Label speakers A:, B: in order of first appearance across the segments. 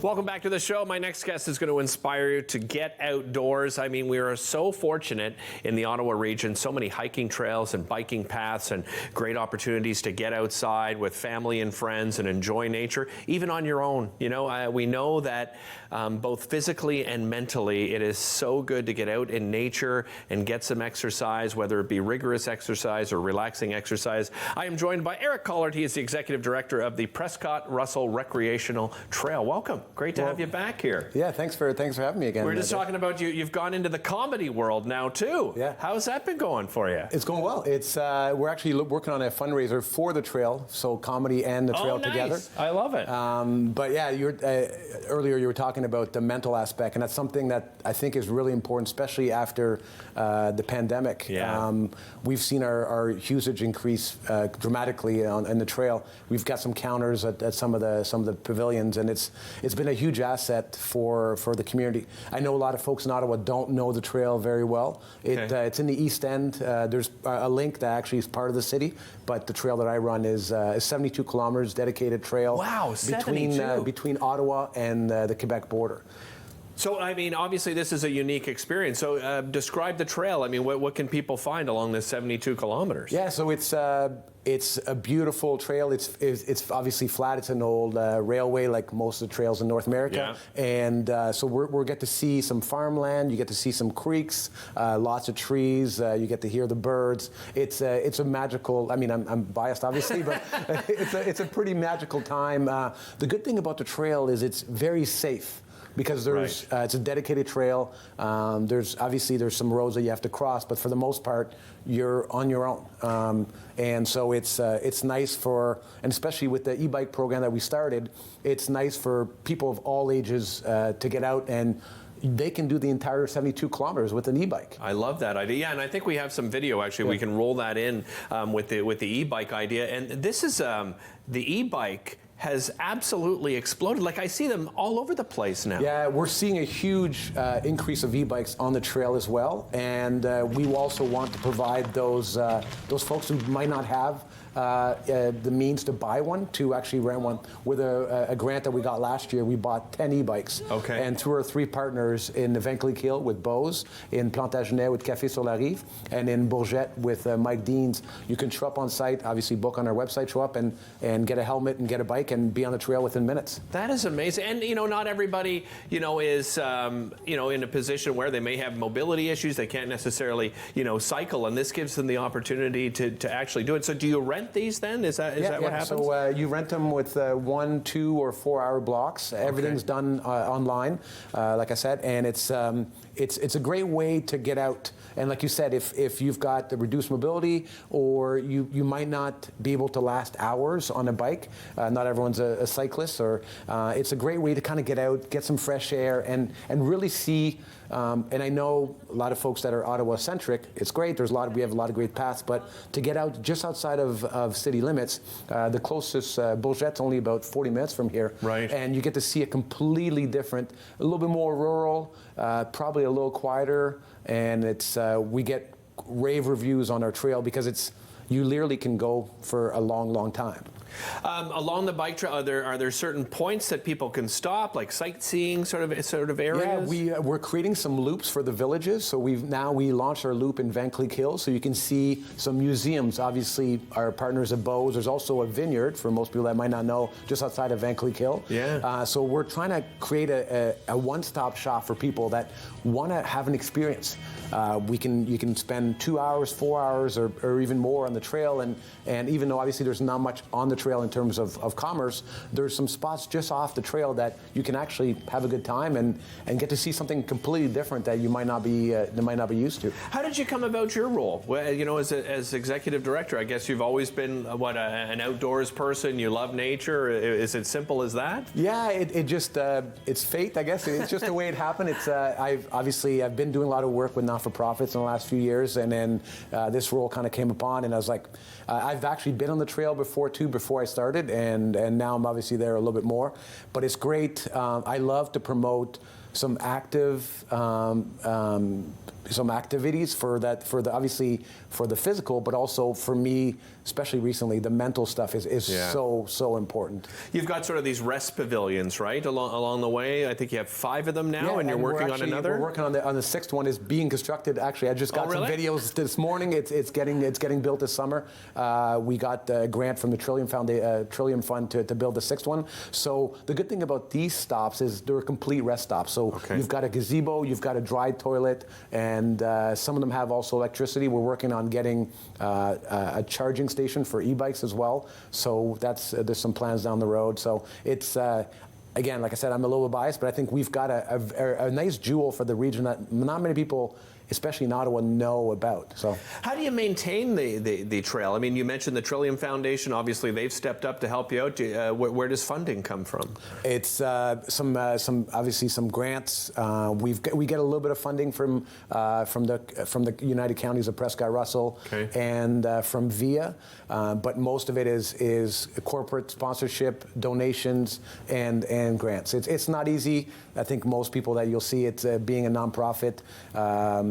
A: Welcome back to the show. My next guest is going to inspire you to get outdoors. I mean, we are so fortunate in the Ottawa region, so many hiking trails and biking paths and great opportunities to get outside with family and friends and enjoy nature, even on your own. You know, we know that both physically and mentally, it is so good to get out in nature and get some exercise, whether it be rigorous exercise or relaxing exercise. I am joined by Eric Collard. He is the Executive Director of the Prescott Russell Recreational Trail. Welcome. Great to have you back here.
B: Yeah, thanks for having me again.
A: We're just talking about you've gone into the comedy world now too.
B: Yeah.
A: How's that been going for you?
B: It's going well. It's we're actually working on a fundraiser for the trail, so comedy and the trail together.
A: I love it.
B: But yeah, earlier you were talking about the mental aspect, and that's something that I think is really important, especially after the pandemic.
A: Yeah.
B: We've seen our usage increase dramatically in the trail. We've got some counters at some of the pavilions, and it's been a huge asset for the community. I know a lot of folks in Ottawa don't know the trail very well. It's in the East End. There's a link that actually is part of the city, but the trail that I run is 72 kilometers dedicated trail.
A: Wow, 72.
B: Between Ottawa and the Quebec border.
A: So, I mean, obviously this is a unique experience. So describe the trail. I mean, what can people find along this 72 kilometers?
B: Yeah, so it's a beautiful trail. It's obviously flat. It's an old railway, like most of the trails in North America.
A: Yeah.
B: And so we get to see some farmland. You get to see some creeks, lots of trees. You get to hear the birds. It's a magical. I mean, I'm biased, obviously, but it's a pretty magical time. The good thing about the trail is it's very safe, because it's a dedicated trail. There's some roads that you have to cross, but for the most part, you're on your own. And so it's nice and especially with the e-bike program that we started, it's nice for people of all ages to get out, and they can do the entire 72 kilometers with an e-bike.
A: I love that idea. Yeah, and I think we have some video, actually. Yeah. We can roll that in with the e-bike idea. And this is the e-bike has absolutely exploded. Like, I see them all over the place now.
B: Yeah, we're seeing a huge increase of e-bikes on the trail as well, and we also want to provide those folks who might not have the means to buy one, to actually rent one. With a grant that we got last year, we bought 10 e-bikes.
A: Okay.
B: And 2 or 3 partners in the Vankleek with Bose, in Plantagenet with Café sur la Rive, and in Bourget with Mike Deans. You can show up on site, obviously book on our website, show up and get a helmet and get a bike and be on the trail within minutes.
A: That is amazing. And, you know, not everybody, you know, is, you know, in a position where they may have mobility issues. They can't necessarily, you know, cycle. And this gives them the opportunity to actually do it. So do you rent these then? Is that what happens?
B: So you rent them with 1, 2, or 4 hour blocks. Everything's done online, like I said, and it's a great way to get out. And like you said, if you've got the reduced mobility, or you might not be able to last hours on a bike, not everyone's a cyclist, or it's a great way to kind of get out, get some fresh air, and really see. And I know a lot of folks that are Ottawa-centric. It's great. We have a lot of great paths, but to get out just outside of city limits, the closest Bourget's only about 40 minutes from here,
A: right? And
B: you get to see a completely different, a little bit more rural, probably a little quieter, and we get rave reviews on our trail because you literally can go for a long, long time.
A: Along the bike trail, are there certain points that people can stop, like sightseeing sort of areas?
B: Yeah, we're creating some loops for the villages. So we launched our loop in Vankleek Hill, so you can see some museums. Obviously, our partners at Bose. There's also a vineyard, for most people that might not know, just outside of Vankleek Hill.
A: Yeah.
B: So we're trying to create a one-stop shop for people that want to have an experience. You can spend 2 hours, 4 hours, or even more on the trail, and even though obviously there's not much on the trail in terms of commerce, there's some spots just off the trail that you can actually have a good time and get to see something completely different that you might not be used to.
A: How did you come about your role? Well, you know, as executive director, I guess you've always been an outdoors person. You love nature. Is it simple as that?
B: Yeah, it's fate, I guess. It's just the way it happened. I've been doing a lot of work with not-for-profits in the last few years, and then this role kind of came upon, and I was like, I've actually been on the trail before I started, and now I'm obviously there a little bit more. But it's great. I love to promote some active some activities for that, for the obviously for the physical, but also for me, especially recently, the mental stuff is so important.
A: You've got sort of these rest pavilions, right, along the way. I think you have 5 of them now, and you're working on another.
B: We're working on the 6th one is being constructed. Actually, I just got some videos this morning. It's getting built this summer. We got a grant from the Trillium Fund to build the 6th one. So the good thing about these stops is they're a complete rest stop. So you've got a gazebo, you've got a dry toilet, and some of them have also electricity. We're working on getting a charging station for e-bikes as well. So there's some plans down the road. So it's again, like I said, I'm a little biased, but I think we've got a nice jewel for the region that not many people, especially in Ottawa, know about. So
A: how do you maintain the trail? I mean, you mentioned the Trillium Foundation. Obviously, they've stepped up to help you out. Where does funding come from? It's
B: some obviously some grants. We get a little bit of funding from the United Counties of Prescott, Russell, and from VIA, but most of it is corporate sponsorship, donations, and grants. It's not easy. I think most people that you'll see it's being a nonprofit.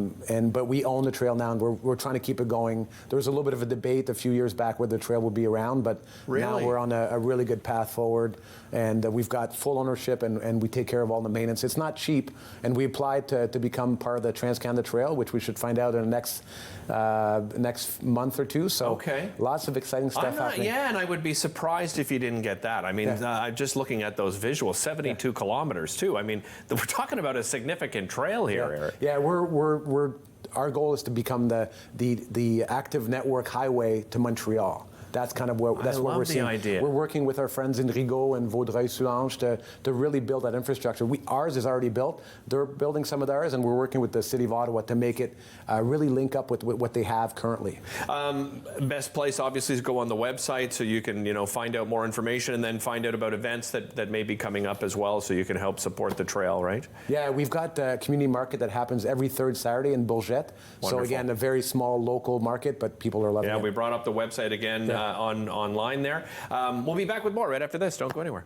B: But we own the trail now, and we're trying to keep it going. There was a little bit of a debate a few years back whether the trail would be around, but now we're on a really good path forward, and we've got full ownership, and we take care of all the maintenance. It's not cheap, and we applied to become part of the Trans-Canada Trail, which we should find out in the next month or two. So lots of exciting stuff happening.
A: Yeah, and I would be surprised if you didn't get that. I mean, just looking at those visuals, 72 kilometers too. I mean, we're talking about a significant trail here, Eric.
B: Yeah, our goal is to become the active network highway to Montreal. That's kind of what we're seeing.
A: Idea.
B: We're working with our friends in Rigaud and Vaudreuil-Soulanges to really build that infrastructure. Ours is already built. They're building some of theirs, and we're working with the City of Ottawa to make it really link up with what they have currently.
A: Best place, obviously, is go on the website so you can find out more information, and then find out about events that may be coming up as well, so you can help support the trail, right?
B: Yeah, we've got a community market that happens every 3rd Saturday in Bourget. Wonderful. So again, a very small local market, but people are loving it.
A: Yeah, we brought up the website again. Online there. We'll be back with more right after this. Don't go anywhere.